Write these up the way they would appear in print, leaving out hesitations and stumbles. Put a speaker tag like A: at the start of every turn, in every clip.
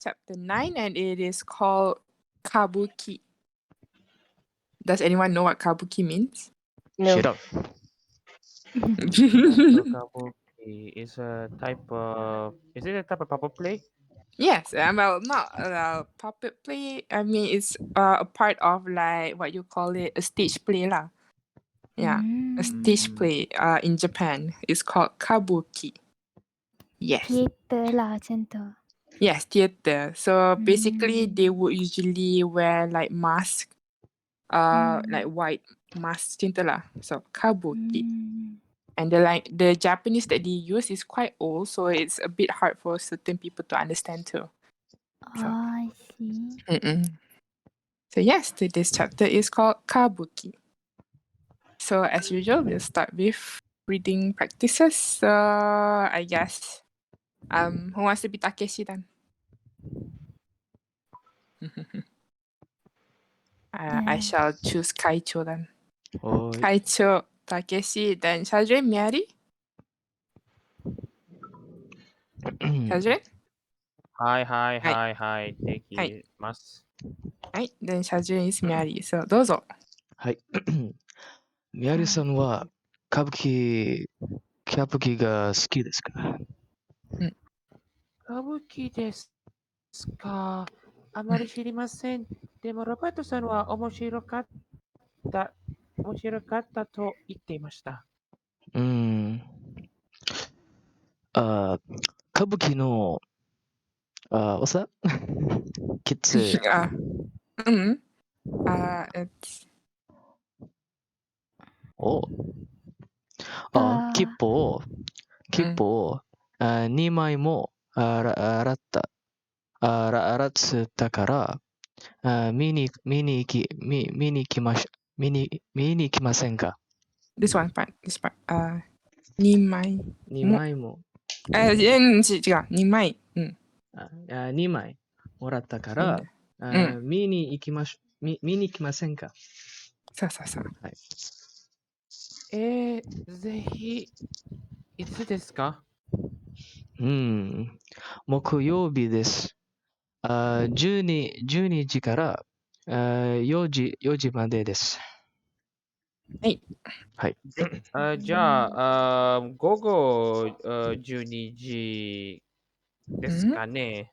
A: chapter 9, and it is called Kabuki. Does anyone know what Kabuki means?
B: No.
C: Shut up.
D: So kabuki is a type of. Is it a type of puppet play?
A: Yes, well, not puppet play. I mean, it's a part of like what you call it, a stage play lah. Yeah, a stage play in Japan. It's called Kabuki. Yes.
B: Theater lah macam tu.
A: Yes, theater. So basically, they would usually wear like mask, like white mask macam tu lah. So kabuki. And the Japanese that they use is quite old, so it's a bit hard for certain people to understand too. So,
B: I see.
A: So yes, today's chapter is called Kabuki. So as usual, we'll start with reading practices. So I guess, who wants to be Takeshi then? I shall choose Kaicho then. Kaicho, Takeshi, then Shajin, Miari? Shajin?
D: Hi. Take it. Mas.
A: Right, then Shajin is Miari. So どうぞ。
C: はい。みやりさんは歌舞伎が好きですか？
D: 歌舞伎ですか。あまり知りません。でもロバートさんは面白かったと言っていました。
C: 歌舞伎のwhat's that? きつい。
A: it's
C: 切符を2枚も洗ったから見に来ませんか？
A: this part. 2枚。
C: 2枚も。
A: 違う、2枚。
C: 2枚もらったから、見に来ませんか？
A: そう。
C: はい。
D: ぜひ、いつですか？
C: 木曜日です。12時から4時までです。はい。
D: じゃあ、午後12時ですかね。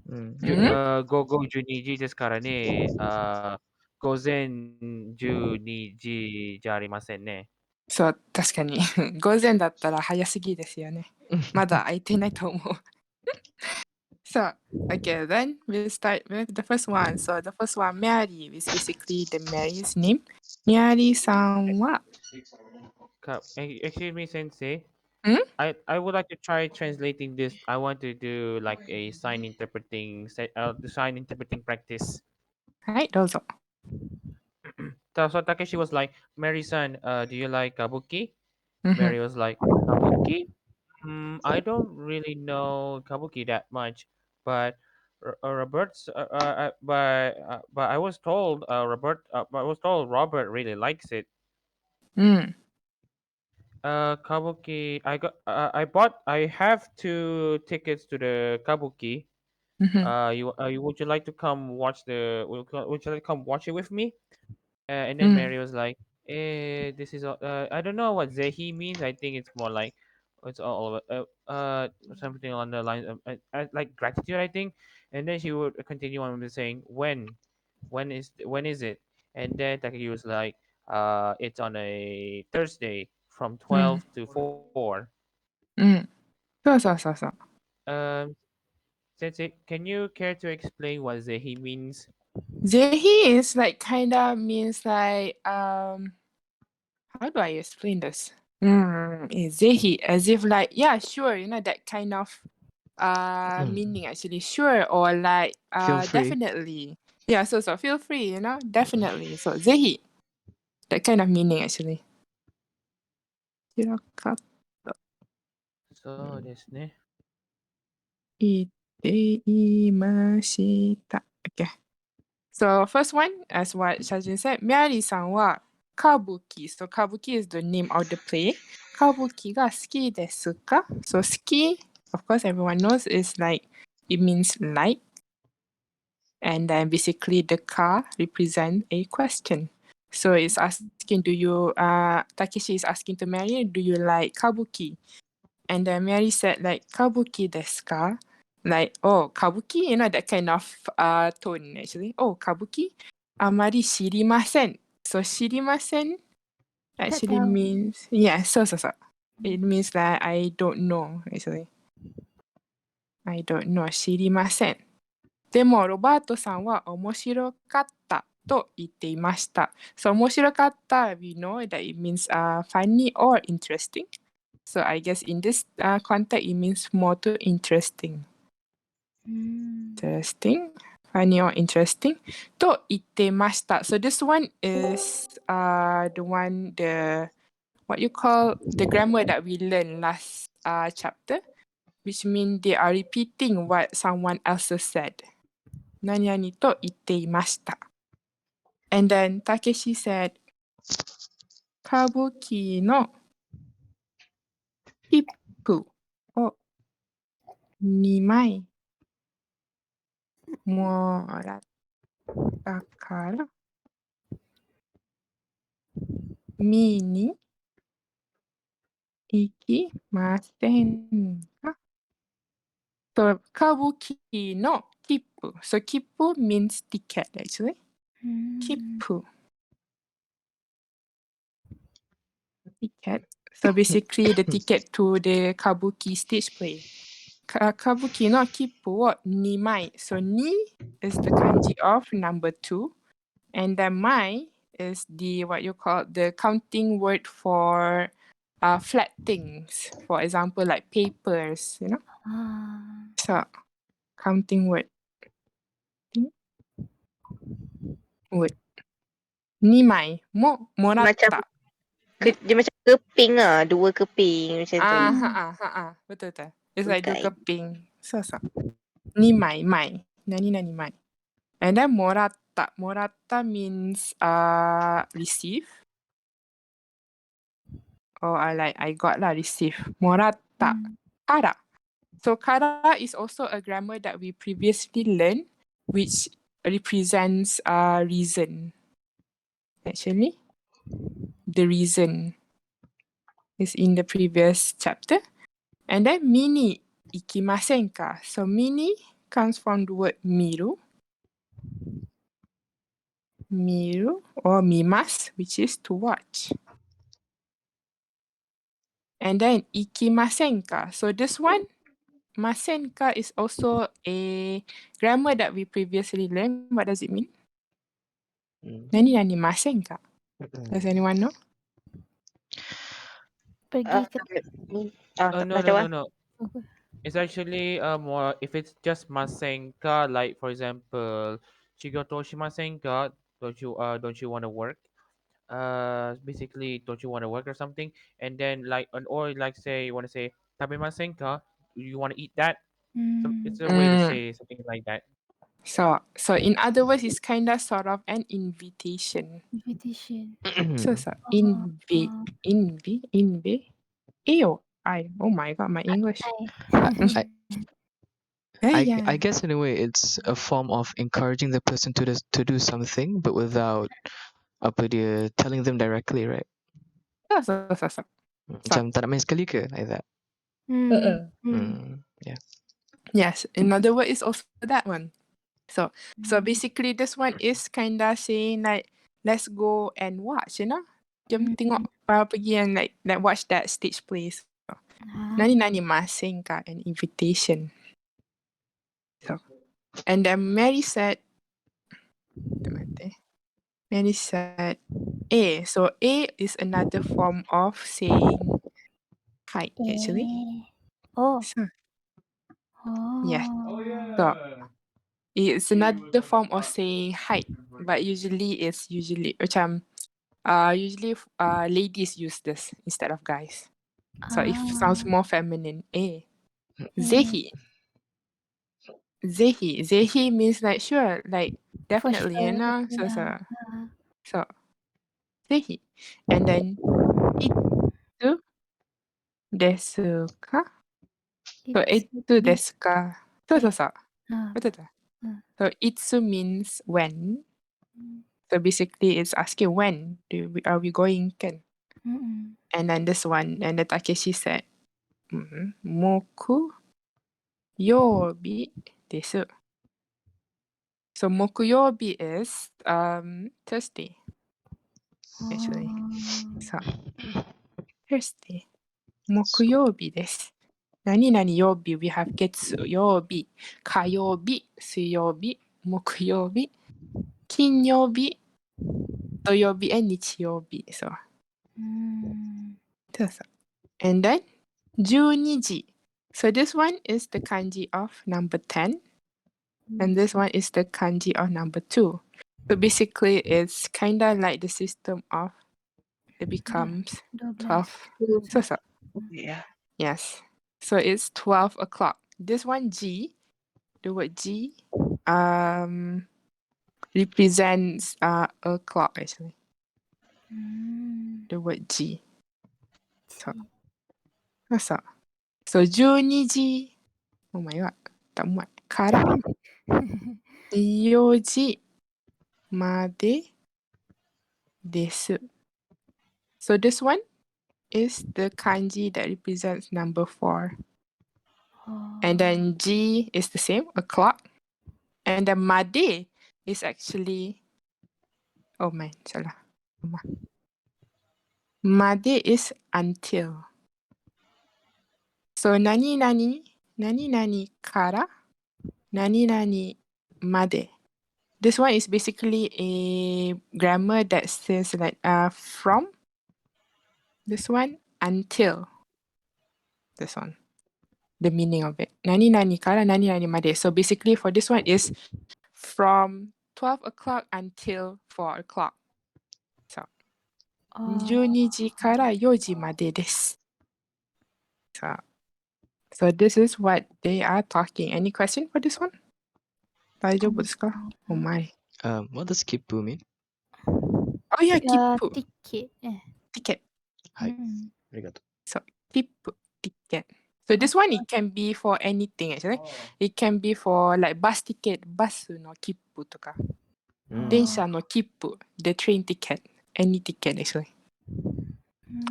D: 午後12時ですからね。午前12時じゃありませんね。
A: そう、確かに。午前だったら早すぎですよね。まだ空いてないと思う。So, okay, then we'll start with the first one. So the first one, Mary, is basically the Mary's name. Mary-san wa...
D: Excuse me, sensei. I would like to try translating this. I want to do like a sign interpreting practice.
A: はい、どうぞ。
D: So Takeshi was like, Mary-san, do you like kabuki? Mary was like, kabuki? I don't really know kabuki that much, but Robert's. But I was told Robert really likes it. Kabuki. I have 2 tickets to the kabuki. Would you like to come watch would you like to come watch it with me? And then Mary was like, this is I don't know what zehi means. I think it's more like it's all something along the lines of like gratitude, I think. And then she would continue on with saying when is it? And then Takagi was like, it's on a Thursday from 12 to 4.
A: そう。
D: Sensei, can you care to explain what zehi means?
A: Zehi is like kinda means like how do I explain this? Zehi, as if like, yeah, sure, that kind of meaning actually, sure, or like
C: Feel free.
A: definitely. Yeah, so feel free, definitely. So zehi, that kind of meaning actually.
D: そうですね。
A: 言っていました。Okay. So first one, as what Shajin said, Miyari-san wa kabuki. So kabuki is the name of the play. Kabuki ga suki desu ka? So suki, of course everyone knows, is like it means like. And then basically the ka represent a question. So it's asking, Takeshi is asking to Mary, do you like kabuki? And then Mary said like, kabuki desu ka? Like, oh, kabuki, that kind of tone actually. Oh, kabuki? Amari shirimasen. So shirimasen actually
B: tahu.
A: means, so. It means that I don't know actually. I don't know. 知りません。でも、ロバートさんは面白かったと言っていました。So, 面白かった、we know that it means funny or interesting. So, I guess in this context, it means more to interesting. Interesting, funny or interesting. と言っていました。So, this one is what you call the grammar that we learned last chapter, which means they are repeating what someone else said. 何々と言っていました。And then Takeshi said, 歌舞伎の切符を2枚もらったから見に行きませんか？ So, 歌舞伎の切符。So, 切符 means ticket actually. 切符。Ticket. So, basically the ticket to the kabuki stage play. Kabuki no kippu wo 2枚. So, ni is the kanji of number 2. And then mai is the what you call the counting word for flat things. For example, like papers, So, counting word. Word. 2枚ももらっ
E: Macam
A: た.
E: dia macam keping ah, 2 keping macam tu.
A: Betul. It's like 2
E: Okay.
A: keping. So. 2枚枚. Nani mai. And then moratta. Moratta means receive. Or I got lah, receive. Moratta. Kara. So kara is also a grammar that we previously learned, which represents reason. Actually, the reason is in the previous chapter. And then mini ikimasen ka. So mini comes from the word miru. Miru or mimas, which is to watch. And then ikimasen ka. So this one, masen ka is also a grammar that we previously learned. What does it mean? Nani masen ka? Does anyone know?
B: Pergi ke
D: No. It's actually more if it's just masenka, like for example, shigoto shimasenka, don't you want to work? Basically, don't you want to work or something? And then or like say you want to say tabimasenka, you want to eat that? So it's a way to say something like that.
A: So in other words, it's kind of sort of an invitation.
B: invitation.
A: So Ew. Oh my god, my English.
C: I guess in a way it's a form of encouraging the person to do something, but without telling them directly, right?
A: So.
C: Macam tak nak main sekali ke, like that. Yeah.
A: Yes, another word is also that one. So basically this one is kinda saying like, let's go and watch, Jom tengok pergi and like watch that stage plays. Nani masing ka an invitation. So and then Mary said, A. So A is another form of saying hi actually.
B: Oh.
A: So yes. So it's another form of saying height, but usually macam usually ladies use this instead of guys. So it sounds more feminine. Zehi. Zehi means like sure, like definitely,
B: sure,
A: So zehi. And then itu desu ka? So itu desu ka. So.
B: Ah,
A: Betul tak?
B: Hmm.
A: So itsu means when.
B: Hmm.
A: So basically it's asking when are we going kan?
B: Mm-mm.
A: And then this one, and the Takeshi said, moku yobi desu. So mokuyobi is Thursday, actually. So Thursday. Mokuyobi desu. Nani nani yobi, we have getsu yobi, kayobi, suyobi, mokuyobi, kinyobi, toyobi, and nichiyobi. So, and then 12時. So this one is the kanji of number 10, and this one is the kanji of number 2. So basically, it's kind of like the system of it becomes 12.
B: 12.
E: Yeah.
A: Yes. So it's 12 o'clock. This one G, the word G, represents o'clock actually. The word G. So, what's up? So 12時. Oh my god. tak muat. Kara 4時までです. So this one is the kanji that represents number 4. And then G is the same, o'clock. And then made is actually, oh man, salah. Made is until. So nani nani kara, nani made. This one is basically a grammar that says like from. This one until. This one. The meaning of it. Nani kara, nani made. So basically for this one is from 12 o'clock until 4 o'clock. So 12時から4時までです. So this is what they are talking. Any question for this one? 大丈夫ですか? Oh my.
C: What does kippu mean?
A: Oh yeah, kippu.
B: Ticket.
A: Ticket.
C: Hi. Arigato.
A: So kippu, ticket. So this one, it can be for anything actually. It can be for like bus ticket, バスの切符とか、電車の切符, the train ticket, any ticket actually.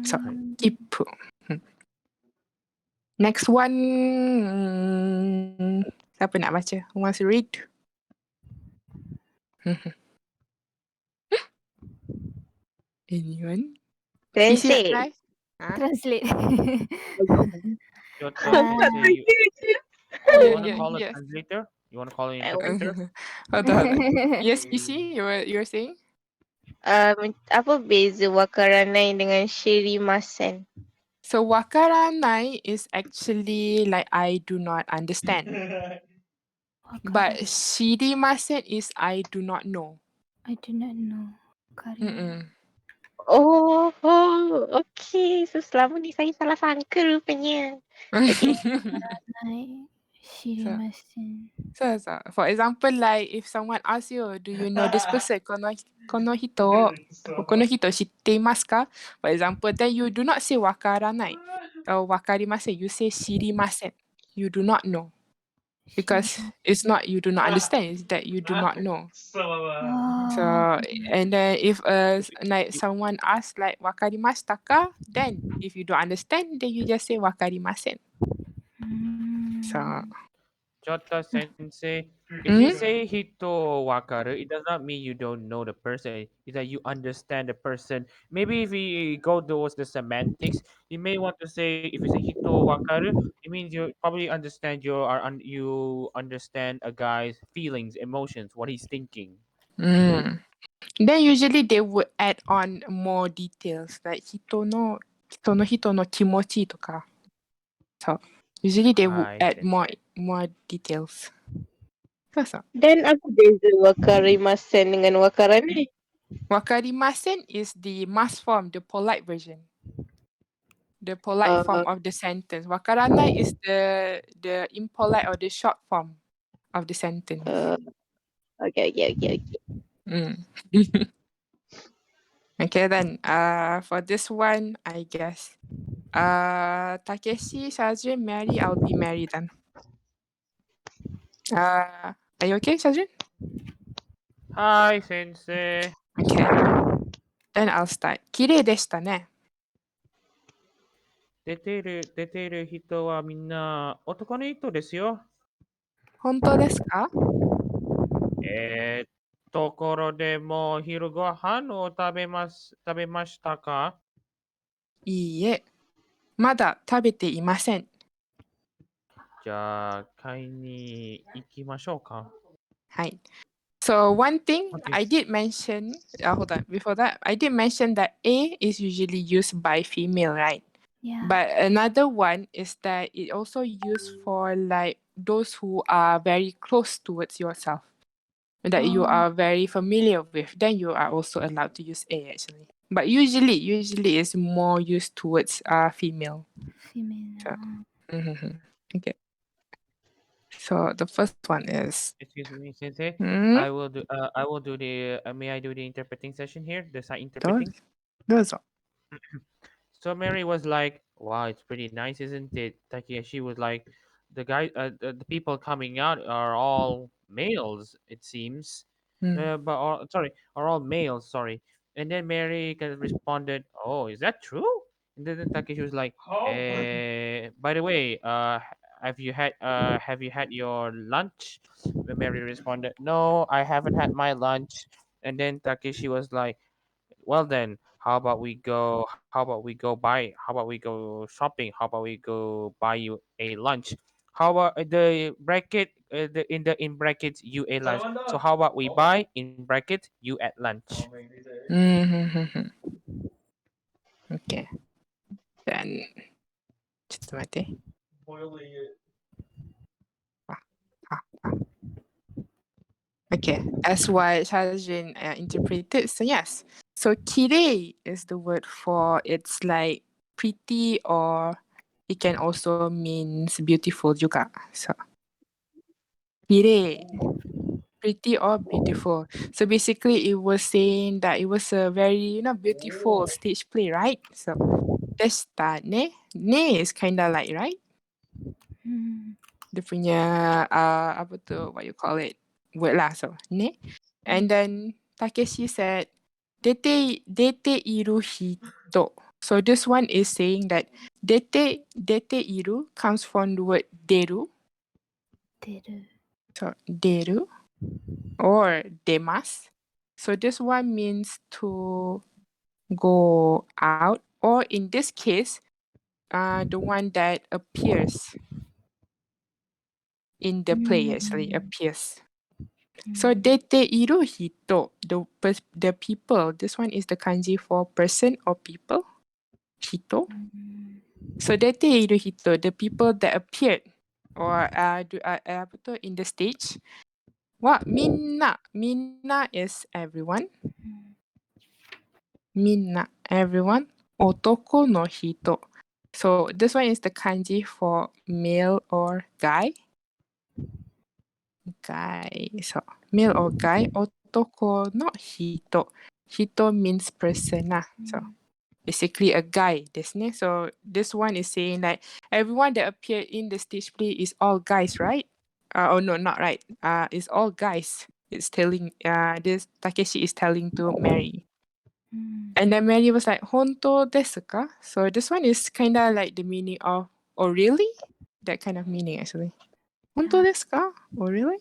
A: So, 切符. Next one, siapa nak baca? Who wants to read? Anyone? Isi nak
E: Sensei.
A: try? Huh?
B: Translate.
D: Jota
B: Ah.
D: Sensei, you
A: Yeah,
D: want to
A: yeah,
D: call a
A: yes.
D: translator? You want to call an
E: I want-
D: interpreter?
A: Hold on. Yes, Isi, you were saying?
E: Apa beza wakaranai dengan shirimasen?
A: So wakaranai is actually like I do not understand. But shirimasen is I do not know.
B: I do not know. Kari.
E: Oh, okay. So selama ni saya salah sangka rupanya. Okay.
B: Nai. Shirimasen.
A: So, for example, like if someone asks you, do you know this person? この人 shitemasu ka? For example, then you do not say wakaranai or wakarimasen. You say shirimasen. You do not know. Because it's not you do not understand, it's that you do not know. So, and then if like someone asks like wakarimashita ka, then if you don't understand, then you just say wakarimasen. So,
D: Jota Sensei, if you say hito wakaru, it does not mean you don't know the person. It's that you understand the person. Maybe if we go towards the semantics, you may want to say if you say hito wakaru, it means you probably understand you understand a guy's feelings, emotions, what he's thinking.
A: Then usually they would add on more details like 人の気持ちとか. So usually they would
D: I
A: add
D: see.
A: more details. So.
E: Dan apa beza wakarimasen dengan wakaranai?
A: Wakarimasen is the mass form, the polite version. The polite form of the sentence. Wakaranai is the impolite or the short form of the sentence.
E: Okay.
A: Okay then. For this one, I guess. Takeshi, Shazrin, Mary, I'll be Mary then. Are you okay, Shazrin?
D: Hi, sensei.
A: Okay. Then I'll start. 綺麗でしたね。
D: 出てる人はみんな男の人ですよ。
A: 本当ですか？
D: ところでもう昼ご飯を食べましたか？
A: いいえ。まだ食べていません。
D: じゃあ、買いに行きましょうか。
A: はい。So one thing
D: Okay.
A: I did mention, hold on, before that, I did mention that A is usually used by female, right?
B: Yeah.
A: But another one is that it also used for like those who are very close towards yourself, that you are very familiar with. Then you are also allowed to use A actually. But usually it's more used towards female.
B: Female.
A: So, okay. So the first one is
D: Excuse me, sensei.
A: hmm,
D: I will do the may I do the interpreting session here? The side
A: those
D: interpreting?
A: those are
D: So Mary was like, "Wow, it's pretty nice, isn't it?" Takeshi was like, the people coming out are all males, it seems. Are all males, sorry." And then Mary kind of responded, "Oh, is that true?" And then Takeshi was like, by the way, have you had your lunch?" When Mary responded, "No, I haven't had my lunch." And then Takeshi was like, well then, how about we go shopping? How about we go buy you a lunch? How about the bracket in brackets you a lunch? So how about we buy in brackets you at lunch?
A: mm-hmm. Okay. Then ちょっと待って。Okay, as what Shajin interpreted, so yes. So kirei is the word for it's like pretty or it can also means beautiful juga. So kirei, pretty or beautiful. So basically it was saying that it was a very, beautiful stage play, right? So deshita ne. Ne is kinda like, right? Dia punya apa tu, what you call it, word lah. So ne. And then Takeshi said dete iru hito. So this one is saying that dete iru comes from the word deru.
B: Deru.
A: So deru or demasu. So this one means to go out, or in this case, the one that appears in the play actually appears. So dete iru hito, the people. This one is the kanji for person or people. Hito. So dete iru hito, the people that appeared or apa tu, in the stage. What minna? Minna is everyone. Minna, everyone. Otoko no hito. So this one is the kanji for male or guy. Guy. So male or guy. Otoko no hito. Hito means person lah. So basically a guy, desu ne. So this one is saying that everyone that appeared in the stage play is all guys, right? Oh no, not right. It's all guys. It's telling this Takeshi is telling to Mary. And then Mary was like, Honto desu ka? So this one is kinda like the meaning of, oh really? That kind of meaning actually. Honto desu ka? Oh really?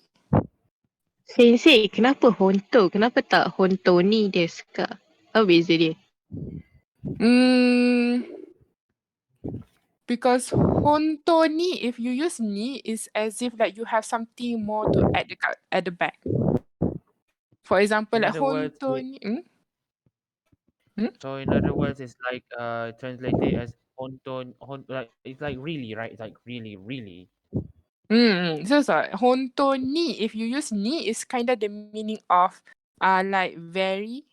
E: Sensei, kenapa honto? Kenapa tak honto ni desu ka? Apa beza dia?
A: Because honto ni, if you use ni, is as if like you have something more to add at the back. For example,
D: In
A: like
D: other words,
A: honto ni.
D: so in other words, it's like translated as like it's like really, right? It's like really, really.
A: So honto ni, if you use ni, is kind of the meaning of like very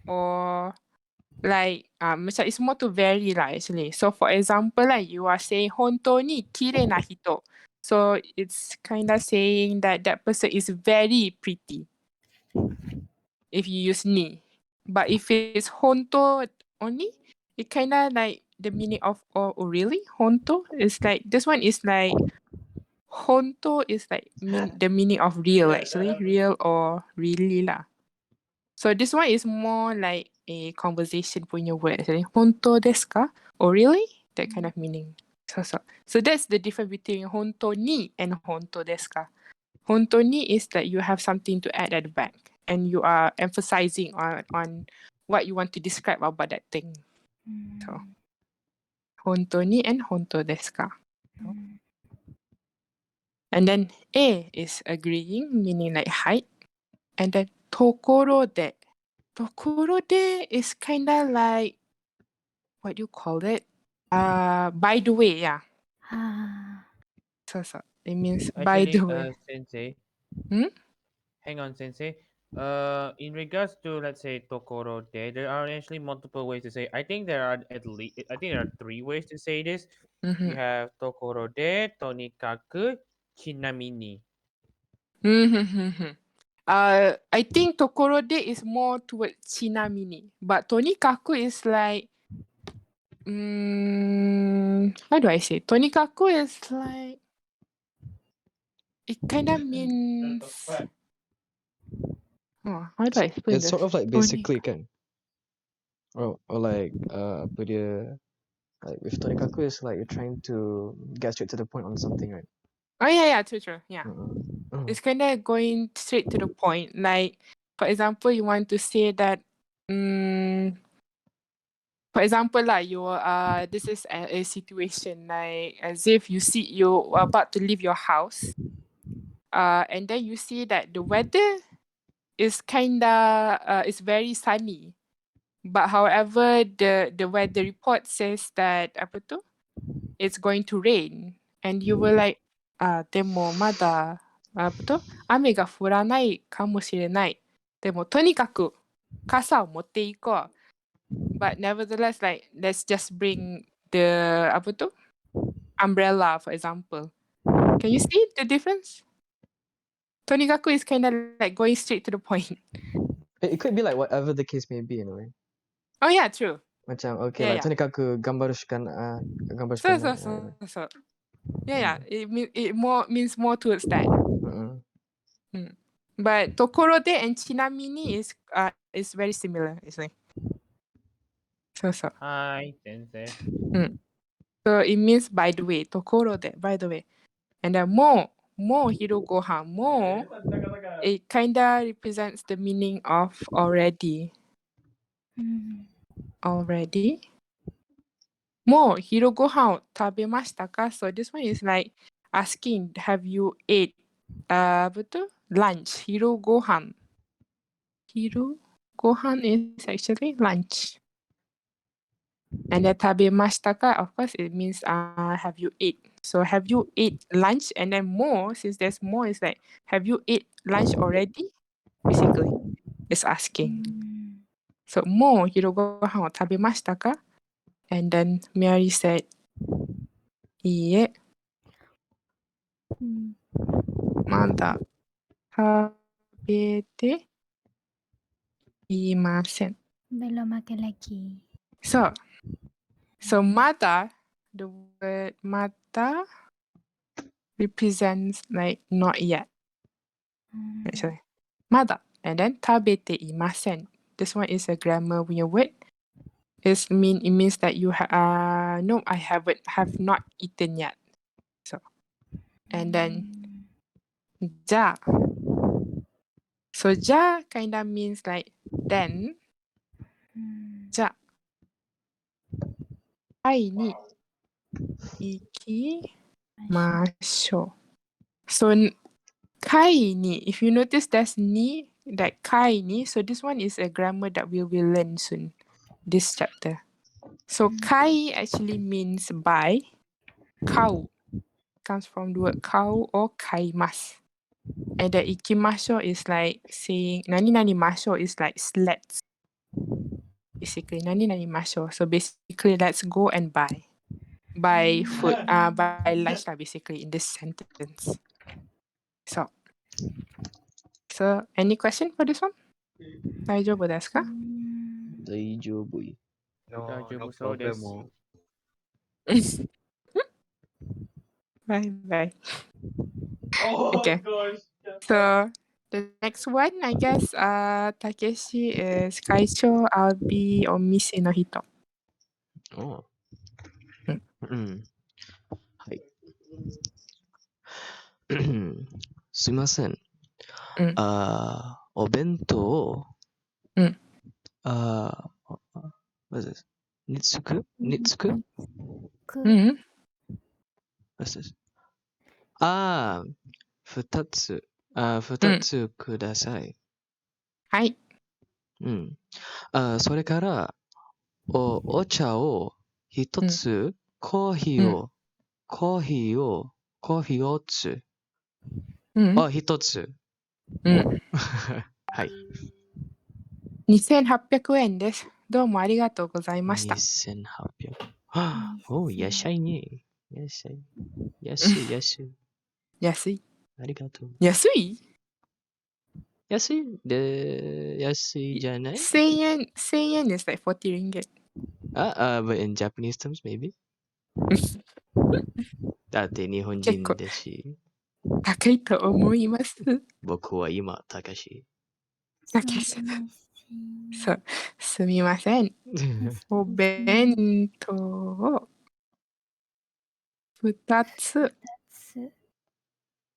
A: or like macam it's more to very lah actually. So for example, like you are saying honto ni kirei na hito. So it's kind of saying that that person is very pretty if you use ni. But if it's honto only, it kind of like the meaning of oh really honto is like this one is like honto is like the meaning of real actually, real or really lah. So this one is more like a conversation punya word actually. Honto desu ka? Or really? That kind of meaning. So that's the difference between honto ni and honto desu ka. Honto ni is that you have something to add at the back and you are emphasizing on what you want to describe about that thing. So honto ni and honto desu ka. And then A is agreeing, meaning like height. And then tokoro de. Tokoro de is kind of like, what do you call it? By the way, yeah. So it means by the
D: Actually,
A: way.
D: Sensei.
A: Hmm?
D: Hang on, Sensei. In regards to, let's say, Tokoro de, there are actually multiple ways to say. I think there are at least, I think there are 3 ways to say this.
A: Mm-hmm.
D: You have Tokoro de, tonikaku, chinamini.
A: Mm-hmm. I think tokoro de is more towards chinamini, but tonikaku is like, how do I say? Tonikaku is like, it kind of means, how do I explain
C: It's
A: this?
C: sort of like basically kan. Or like apa dia, like with tonikaku is like you're trying to get straight to the point on something, right?
A: Oh yeah, true, yeah.
C: Uh-uh.
A: It's kind of going straight to the point. Like, for example, you want to say that, for example, this is a situation like as if you're about to leave your house, and then you see that the weather is it's very sunny, but however the weather report says that apa tu, it's going to rain, and you were like, でもまだapa tu, 雨が降らないかもしれない。でもとにかく傘を持っていこう。But nevertheless, like, let's just bring the apa tu, umbrella, for example. Can you see the difference? Tonikaku is kind of like going straight to the point.
C: It could be like whatever the case may be in a way.
A: Oh yeah, true.
C: Macam okay
A: Yeah,
C: lah,
A: yeah.
C: tonikaku gambarushkan gambarushkan.
A: So. Yeah. It means more towards that. But tokorode and chinamini is very similar, it's like. So.
D: Hi, Sensei.
A: So it means by the way, tokorode, by the way. And then mo hirogohan, mo, it kinda represents the meaning of already. Already. Mo hirogohan tabemashita ka? So this one is like asking, have you ate lunch? Hirogohan. Hirogohan is actually lunch. And then tabemashita ka, of course, it means have you ate? So have you ate lunch? And then more, since there's more, it's like, have you ate lunch already? Basically, it's asking. So mo hirogohan wa tabemashita ka? And then Mary said, いいえ、まだ食べていません。
B: Belum makan lagi.
A: So mada, the word mada represents like not yet, actually. Mada. And then 食べていません. This one is a grammar punya word. It means that you no, I have not eaten yet. So, and then じゃあ. So じゃあ kind of means like then. じゃあ会いに行きましょう. So kai ni, if you notice there's ni, like kai ni, so this one is a grammar that we will learn soon, this chapter. So kai actually means by. Kau comes from the word kau or kaimasu. And the ikimasho is like saying, nani nani masho is like let's. Basically, nani nani masho. So basically, let's go and buy. Buy food, buy lunch lah, basically, in this sentence. So, any question for this one? 大丈夫ですか?
C: Daijoubu.
D: Daijoubu
F: No
D: so
F: problem.
D: desu.
A: Bye bye. Okay. So the next one, I guess, Takeshi is Kaicho, Albi, or Missy no Hito.
C: Oh.
A: Mm.
C: はい。すみません。
A: Mm.
C: お弁当を、
A: Mm.
C: what is this? につく
B: く
A: Mm.
C: What's this? 二つ。二つください。
A: はい。
C: それから、お茶を一つ、コーヒーをつ。一つ。はい。
A: 2800円です。どうもありがとうございました。
C: 2800。いらっしゃいね。いらっしゃい。安い。
A: 安い。
C: ありがとう。
A: 安い
C: 安いじゃない
A: ?1000 円、1000円 is like 40 ringgit.
C: but in Japanese terms, maybe? だって日本人だし、
A: 高いと思います。
C: 僕は今、高し。
A: そう、すみません。お弁当を2つ。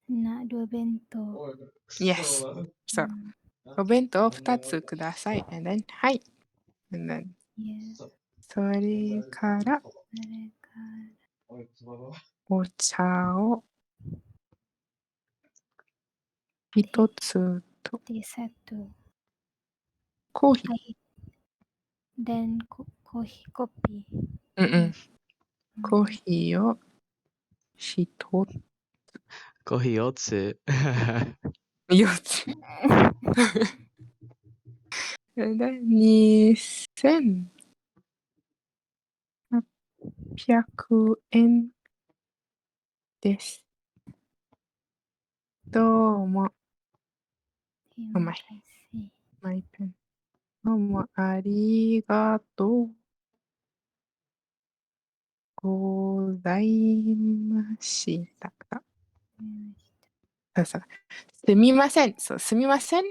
B: なる弁当。
A: Yes. そう。お弁当を2つください。And then, はい。And then, それからお茶を1つと
B: で、セット。
A: コーヒー。
B: はい。then コーヒー、コピ
A: うん。コーヒーを1つ。
C: コーヒー4つ。
A: 4つ。And then 2800円です。どうも。
B: ー。
A: マイペン。どうもありがとうございました。すみません。そう、すみません。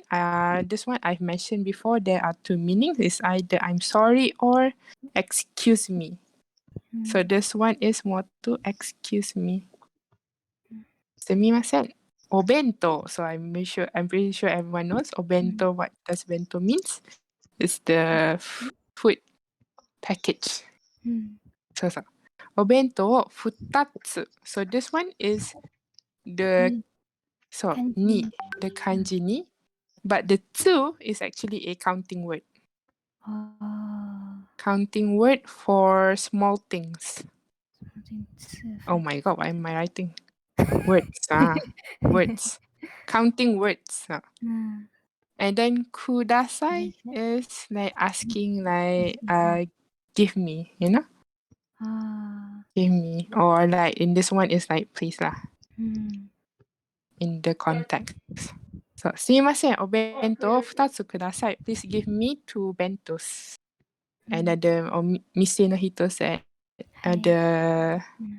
A: This one I've mentioned before. There are two meanings. It's either I'm sorry or excuse me. So this one is more to excuse me. すみません。お弁当. So I'm pretty sure everyone knows お弁当. What does 弁当 means? It's the food package. そうそう。お弁当を2つ. So this one is the ni, the kanji ni. But the 2 is actually a counting word. Counting word for small things. Oh my god, why am I writing? Words. Words. Counting words. And then kudasai is like asking like give me, you know? Give me. Or like in this one is like please lah. In the context. So, すみません、お弁当を2つください. Please give me 2 bentos. And then お店の人 said,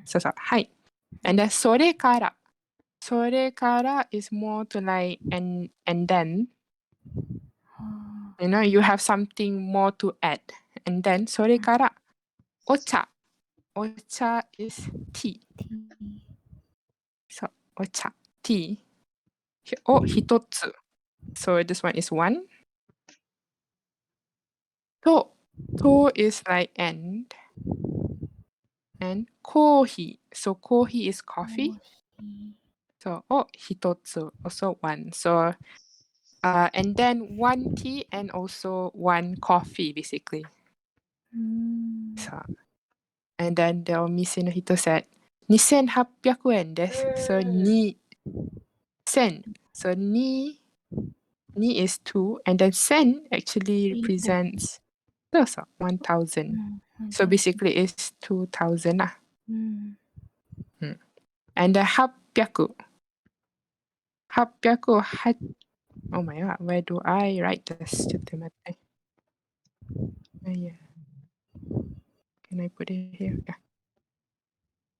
A: そうそう、はい。And then それから。それから is more to like and then. You know, you have something more to add. And then それからお茶。お茶 is tea. そう、お茶。tea を1つ。So this one is 1. と is like and コーヒー. So コーヒー is coffee. So を1つ also 1. So and then 1 tea and also 1 coffee basically. So and then the お店の人 said 2800円です. So 2000. So 2 is 2 and then 1000 actually represents 1000. So basically it's 2000 lah. And the 800. 800. Oh my god, where do I write this? ちょっと待って。Yeah. Can I put it here? Yeah.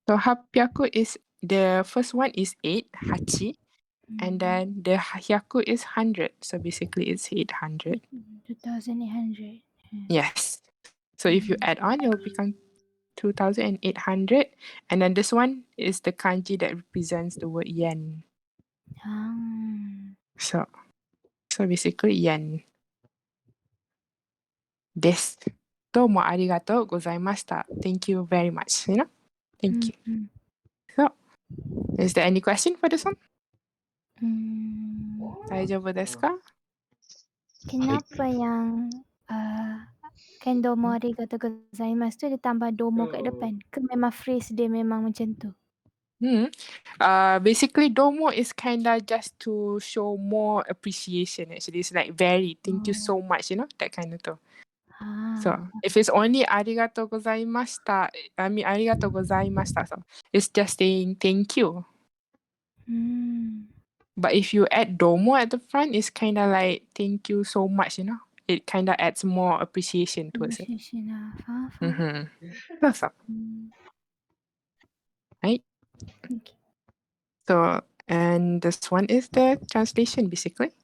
A: So 800 is the first one is 8, 8. And then the hyaku is 100. So basically it's 800.
B: 2,800.
A: Yes. So if you add on, it will become 2,800. And then this one is the kanji that represents the word yen. So basically yen. Desu. Domo arigatou gozaimashita. Thank you very much. Thank you. So, is there any question for this one? Daijoubu desu ka?
B: Kenapa yang kan domo arigatou gozaimasu tu dia tambah domo kat depan? Ke memang phrase dia memang macam tu?
A: Basically, domo is kinda just to show more appreciation. Actually, it's like very thank you so much. That kind of thing. So if it's only arigatou gozaimashita, arigatou gozaimashita. So it's just saying thank you. But if you add domo at the front, it's kind of like thank you so much. It kind of adds more appreciation towards it.
B: Appreciation lah. Faham.
A: That's all. Right?
B: Okay.
A: So, and this one is the translation basically.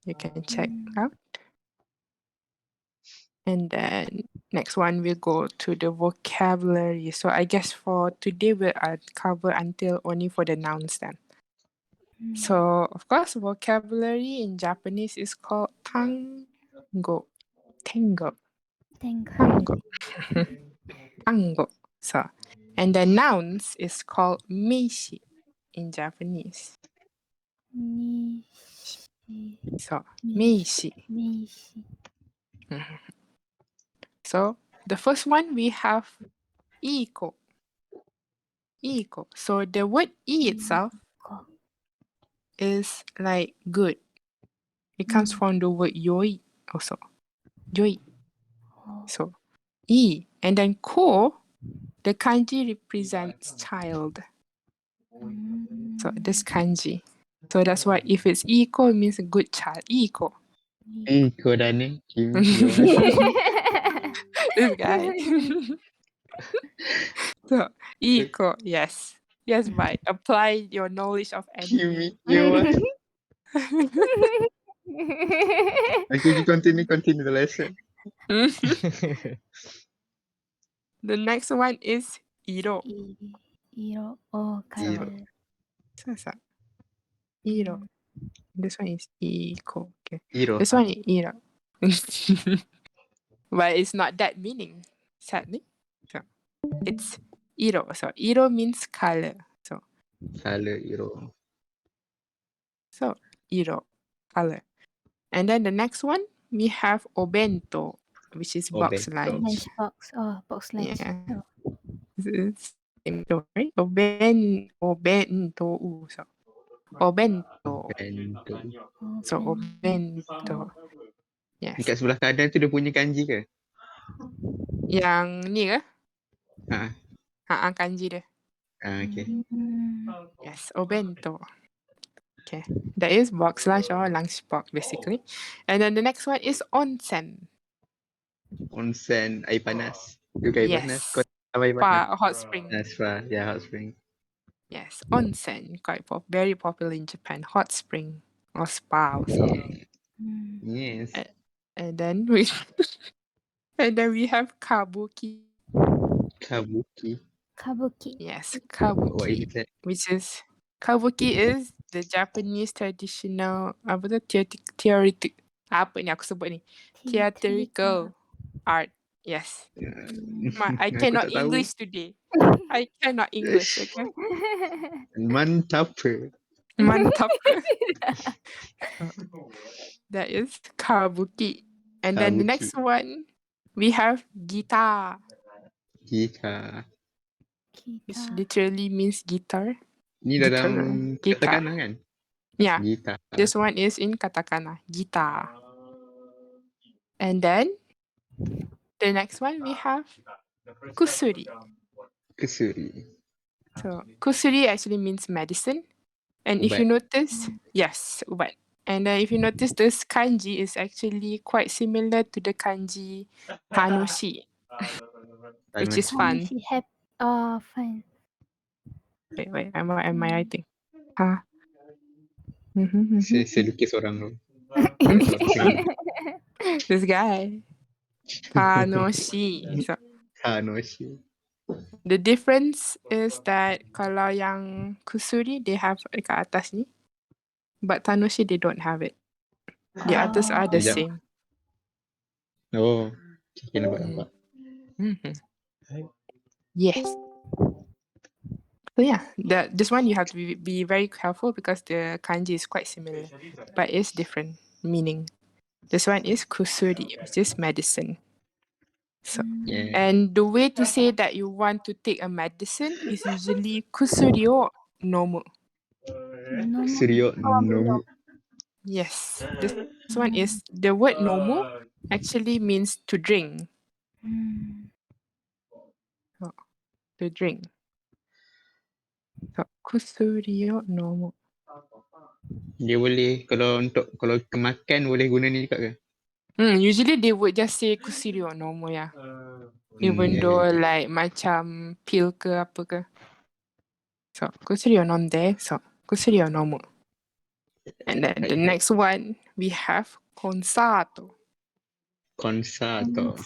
A: You can check out. And then next one we'll go to the vocabulary. So I guess for today we'll cover until only for the nouns then. So of course vocabulary in Japanese is called tango. Tango. Tango. So and the nouns is called meishi in Japanese. So meishi. So the first one we have iko. Iko. So the word e itself is like good. It comes from the word yoi also. Yoi. So e. And then ko, the kanji represents child. So this kanji. So that's why if it's iko, it means a good child. Iko.
F: Iko dah ni. Kimi, you
A: This guy. So iko, yes. Yes, bye. Apply your knowledge of anime.
F: Kimi, you Okay, continue the lesson.
A: The next one is iro.
B: Iro. Oh, color.
A: So. Iro. This one is iko. Okay.
F: Iro.
A: This one is iro. But it's not that meaning, sadly. So it's iro. So iro means color.
F: Color Iro.
A: So iro, color. And then the next one we have obento, which is box
F: Obento.
A: lunch.
B: Lunch box. Oh, box lunch.
A: Yeah.
B: Oh.
A: It's same story. Obento. So obento.
F: Bento.
A: So obento. Yes.
F: Dekat sebelah kanan tu dia punya kanji ke?
A: Yang ni ke?
F: Ha.
A: Kanji dia.
F: Okay.
A: Yes, obento. Okay. That is box lunch or lunch box basically. And then the next one is onsen.
F: Onsen, air panas. Juga air panas.
A: Yes.
F: Kau tahu air panas?
A: Hot spring.
F: Spa. Yeah, hot spring.
A: Yes, onsen. Quite very popular in Japan. Hot spring or spa also.
F: Yes.
A: And then we have kabuki.
F: Kabuki.
A: Yes,
F: What is
A: kabuki.
F: that?
A: Which is kabuki is the Japanese traditional theatrical apa ni aku sebut ni? Theatrical art. Yes. I
F: Aku
A: cannot
F: tak tahu.
A: English today. I cannot English, okay?
F: Mantap.
A: Mantap. That is kabuki. And then the next one, we have guitar,
F: Gitar.
A: which literally means guitar.
F: Ni dalam
A: Gitar.
F: katakana kan?
A: Yeah,
F: Gitar.
A: this one is in katakana, guitar. And then the next one we have kusuri.
F: Kusuri.
A: So kusuri actually means medicine. And if you notice, yes, ubat. And if you notice, this kanji is actually quite similar to the kanji tanoshi, which is fun.
B: She have fun.
A: Wait, am I writing?
F: Saya lukis orang tu. Orang
A: This guy. Tanoshi. So
F: Kanoshi.
A: the difference is that kalau yang kusuri they have dekat atas ni, but tanoshi they don't have it. The others are the
F: Sekejap.
A: same.
F: Oh. Okay, nampak.
A: Mhm. Yes. So yeah, this one you have to be very careful because the kanji is quite similar, but it's different meaning. This one is kusuri, which is medicine. So,
F: Yeah.
A: and the way to say that you want to take a medicine is usually kusuri o nomu.
F: Suryo Nomu.
A: Yes, this one is the word nomu actually means to drink. To drink. So, kusuri o nomu.
F: Dia boleh kalau makan boleh guna ni juga ke?
A: Usually they would just say kusuri o nomu ya. Even
F: Yeah,
A: though
F: yeah.
A: like macam pil ke apa ke. So, kusuri o nonde. So, kusuri o nomu. And then the next one, we have consato.
F: Konsato.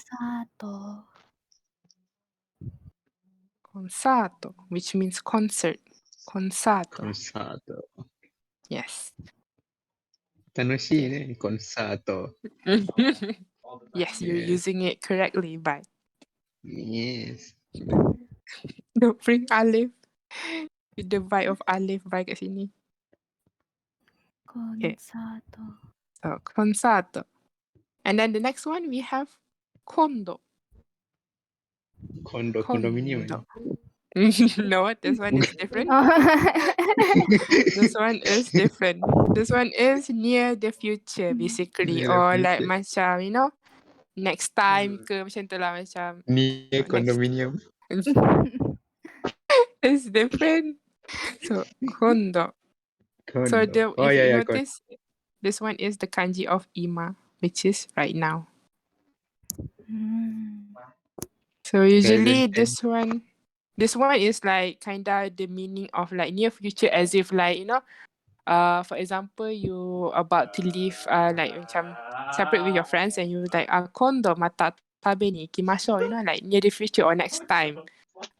A: Consato, which means concert. Consato.
F: Konsato.
A: Yes.
F: Tanoshi ni Konsato.
A: Yes, you're
F: Yes.
A: using it correctly, but
F: Yes.
A: don't bring Alif. With the vibe of Alif right kat sini. So, consato. And then the next one, we have kondo.
F: Kondominium.
A: No, this one is different. This one is different. This one is near the future, basically.
F: Near the
A: Or like
F: future.
A: macam, you know, next time ke macam tu lah macam.
F: Near
A: So, next.
F: condominium.
A: It's different. So, kondo. So,
F: Kondo.
A: if you
F: Kondo.
A: notice, this one is the kanji of ima, which is right now. So, usually this one is like kinda the meaning of like near future, as if like, you know, for example, you about to leave, like macam separate with your friends and you like, kondo mata tabe ni ikimashou, you know, like near the future or next time.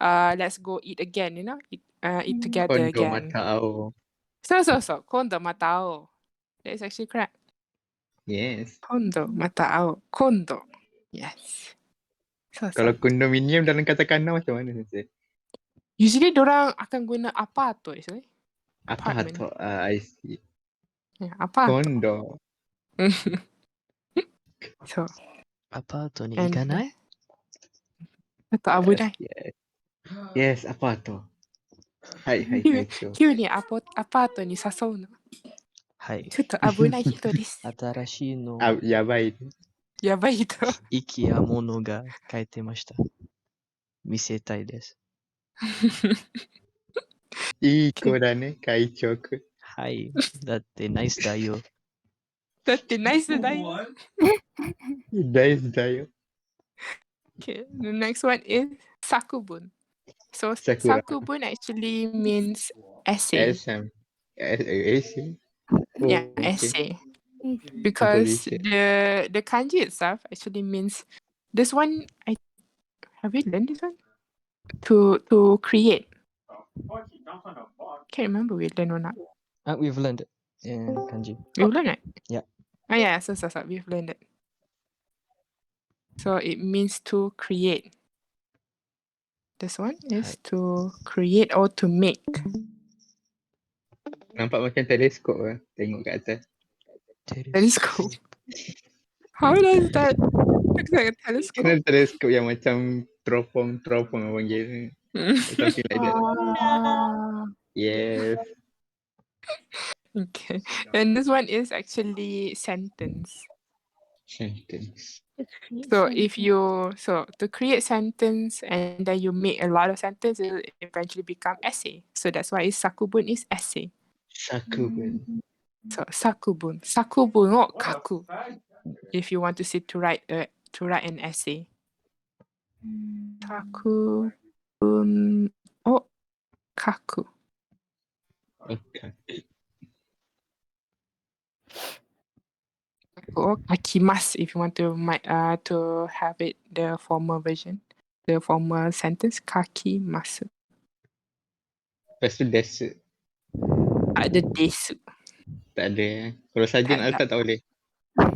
A: Let's go eat again, you know, eat together
F: Kondo
A: again.
F: Matao.
A: So, kondo matao. That is actually correct.
F: Yes.
A: Kondo matao. Kondo. Yes. So.
F: Kalau condominium dalam katakana macam mana Sensei?
A: Usually dorang akan guna apato actually. Apartment.
F: Apato. I see.
A: Yeah, apato.
F: Kondo.
A: So.
C: アパートに行
A: And
C: かない
A: atau abunai.
F: Yes, apato. Hai, cho.
A: 急にアパートに誘うの。
C: はい。
A: ちょっと危ない人です。
C: 新しいの
F: やばい。
A: やばい人。
C: 息や物が書いてました。見せたいです。
F: いい子だね、会長くん。
C: はい。だってナイスだよ。
A: だってナイスだよ。
F: ナイスだよ。
A: Okay, the next one is sakubun. So
F: Sakura.
A: sakubun actually means essay.
F: Essay? Oh,
A: Yeah,
F: okay.
A: essay. Because
F: Composition.
A: the kanji itself actually means this one. Have we learned this one? To create. Can't remember we learned or not.
C: We've learned it in kanji.
A: We've learned it.
C: Yeah.
A: Oh yeah, so we've learned it. So it means to create. This one is to create or to make.
F: Nampak macam teleskop lah. Tengok kat atas.
A: Telescope. How does that look like a telescope?
F: Kan teleskop yang macam teropong abang panggil. Something like that. Yes.
A: Okay. And this one is actually sentence.
F: Sentence.
A: So to create sentence and then you make a lot of sentences, it will eventually become essay. So that's why sakubun is essay.
F: Sakubun.
A: So sakubun. Sakubun o kaku. If you want to say to write an essay. Sakubun o kaku.
F: Okay.
A: or kakimasu if you want to have it the formal version, the formal sentence kakimasu.
F: Lepas tu desu.
A: Ada desu.
F: Tak ada. Kalau sarjan
A: Tak ada.
F: alta tak boleh.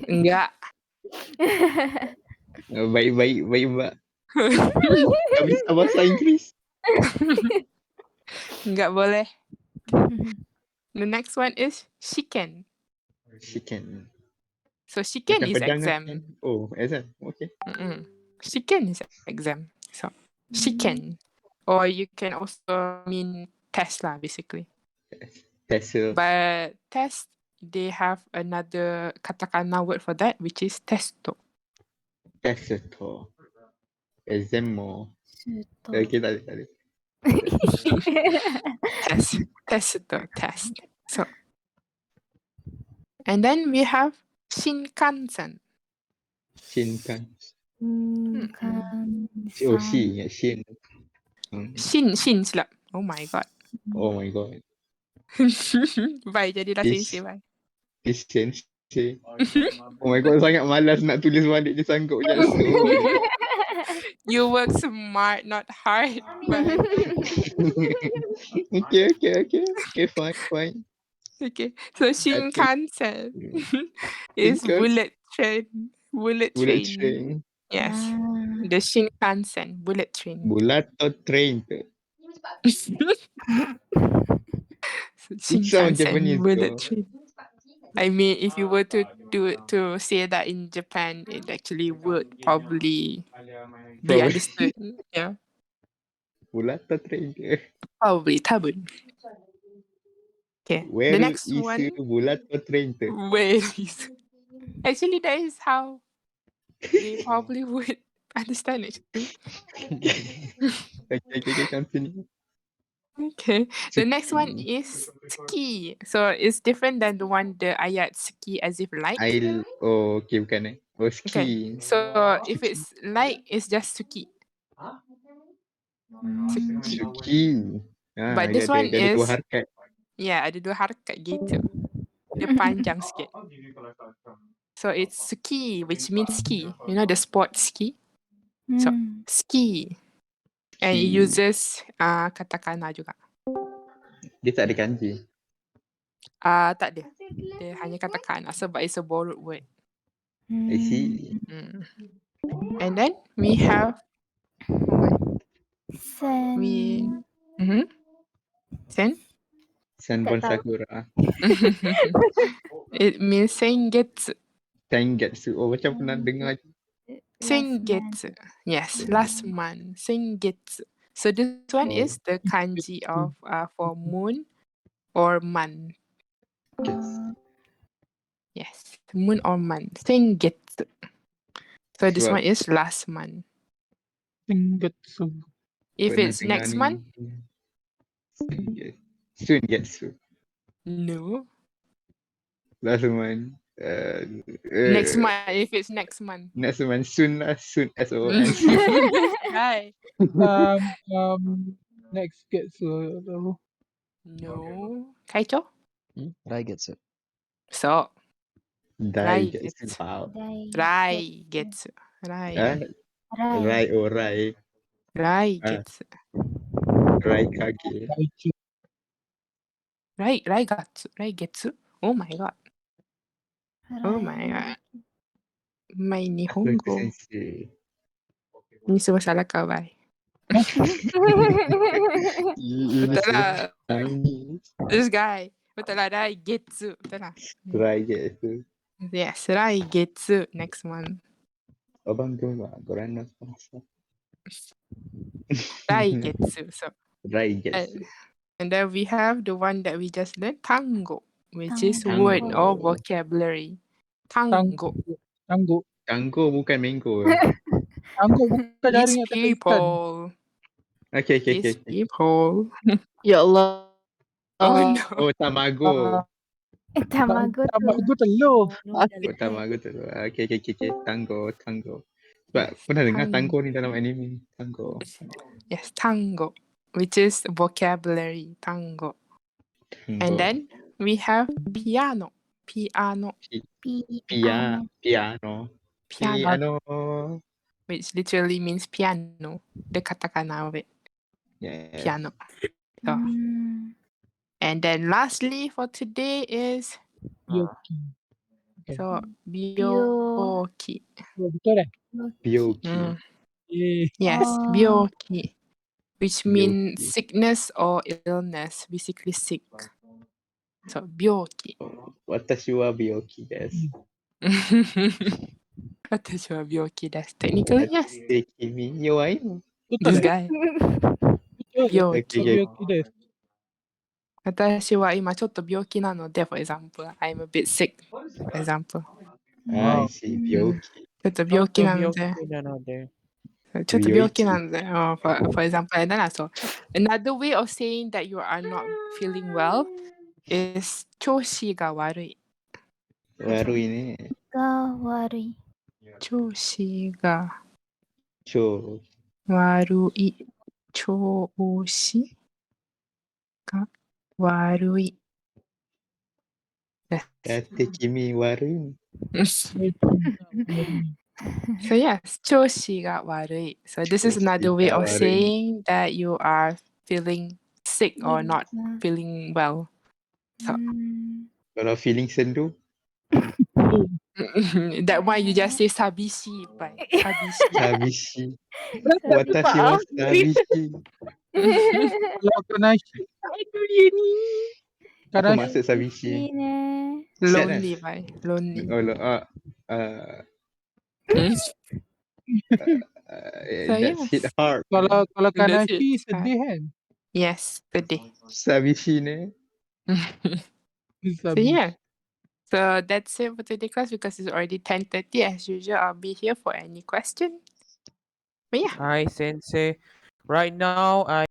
A: Enggak.
F: Baik mbak. Tak bisa bahasa Inggeris.
A: Enggak boleh. The next one is shiken.
F: Shiken.
A: So shiken
F: Macam
A: is
F: pedang
A: exam.
F: kan? Oh, exam. Okay.
A: Shiken is exam. So shiken. Or you can also mean test lah basically.
F: Testo.
A: But test, they have another katakana word for that, which is testo.
F: Testo. Exam mo.
B: Suto.
F: Okay, tak ada.
A: Testo, test. So, and then we have Shinkansen.
F: Shinkan. Oh,
B: Shinkansen.
F: ya, Shin.
A: Shin silap. Oh my god.
F: Oh my god.
A: Bye, jadilah sensei, bye.
F: This sensei. Oh my god, sangat malas nak tulis balik dia sanggup je. So.
A: You work smart, not hard. Bye.
F: Okay, fine.
A: Okay, so Shinkansen is bullet train. Bullet train. Yes. The Shinkansen, bullet train.
F: Bulat atau train tu?
A: Shinkansen,
F: Japanese
A: bullet
F: though.
A: train. I mean, if you were to say that in Japan, it actually would probably be understood. Yeah.
F: Bulat atau train tu?
A: Probably, tabun. Okay.
F: Where
A: The next
F: is
A: one.
F: bulat atau train tu?
A: Where is? Actually, that is how they probably would understand actually.
F: Okay, continue.
A: Okay. The next one is ski. So it's different than the one, the ayat ski as if like.
F: Okay, bukan eh. Oh, ski.
A: Okay. So if it's like, it's just suki.
F: Suki.
A: But this one
F: ada
A: is,
F: dua harakat.
A: yeah, ada dua harakat gitu. Dia panjang sikit. So it's ski, which means ski. You know the sport ski? So ski. And it uses katakana juga.
F: Dia tak ada kanji.
A: Tak ada. Dia hanya katakana sebab it's a borrowed word.
F: I see.
A: And then we have
B: Sen.
A: Sen.
F: Senbon
B: Tak tahu.
F: Sakura.
A: It means sengetsu.
F: Sengetsu. Oh, macam pernah dengar.
A: Sengetsu. Yes, last month. Sengetsu. So this one is the kanji of for moon or month. Yes, moon or month. Sengetsu. So this one is last month.
D: Sengetsu.
A: If it's next month,
F: Sungetsu.
A: no.
F: Last month.
A: Next month, if it's next month.
F: Next month, soon lah. Soon, S-O-N.
A: Right.
D: Next getsu.
A: No. Kaicho?
C: Raigetsu.
A: So.
F: Daigetsu. Wow.
A: Raigetsu. Raigetsu.
F: Raikage.
A: Raigetsu. Oh my god. Oh my god. My Nihongo. Ini semua salah kau, bye. Betul lah. This guy. Betul lah, Raigetsu. Betul lah.
F: Raigetsu.
A: Yes, Raigetsu next month.
F: Abang tu lah. Korang nak sponsor.
A: Raigetsu. So.
F: Raigetsu.
A: And then we have the one that we just learned, tango, which is word or vocabulary. Tango.
F: Tango bukan mango.
D: Tango bukan
A: These
D: jaring
A: people.
F: Okay.
A: People.
E: Ya Allah.
A: Oh no.
F: Oh, tamago.
B: Tamago
D: telur.
F: Oh, tamago tu. Okay. Tango. Sebab pernah dengar tango ni dalam anime. Tango.
A: Yes, tango, which is vocabulary, tango. And then we have piano. piano,
B: Piano.
F: piano,
A: piano,
F: piano.
A: which literally means piano. The katakana of it,
F: Yes.
A: piano. So, and then lastly for today is
G: Byoki.
A: so
B: Bio.
A: byoki.
G: Oh, betul eh?
F: Byoki.
A: Mm.
G: Eh,
A: Yes,
B: Oh.
A: byoki, which means
F: Byoki.
A: sickness or illness, basically sick. So byoki.
F: Watashi wa byoki desu.
A: 私は病気です。Technically, yes.
F: だって君弱いの。
G: betul
A: This
G: eh?
A: guy.
G: Betul.
A: Byoki.
G: Byoki desu.
A: 私は今ちょっと病気なので、for example, I'm a bit sick, for example.
F: I
G: Wow.
F: see. Byoki.
A: ちょっと病気なので、
D: Tokyo na no de.
A: ちょっと病気なので、for example, あれだな、そう。Another way of saying that you are not feeling well is 調子が悪い。
F: 悪いね。
B: が悪い。
A: 調子が
F: 超。
A: 悪い。調子が悪い。です。
F: だって君悪いの。
A: So yes, 調子が悪い. So this is another way of saying that you are feeling sick or not feeling well. So
F: Kalau feeling sendu,
A: that one you just say sabishi, right? Sabishi.
F: sabishi. Watashi wa sabishi.
G: Kalau kanashi. Aduh dia ni.
F: Apa
G: Kanashi.
F: maksud sabishi?
A: Lonely, right? Lonely.
F: Oh,
A: So
F: that's
A: yes.
F: hit hard.
G: Kalau
A: That's
G: kanashi
A: it.
G: sedih kan?
A: Yes, sedih.
F: Sabishi ne.
A: So yeah. So that's it for today's class because it's already 10:30 as usual. I'll be here for any question. But yeah.
D: Hi, Sensei. Right now, I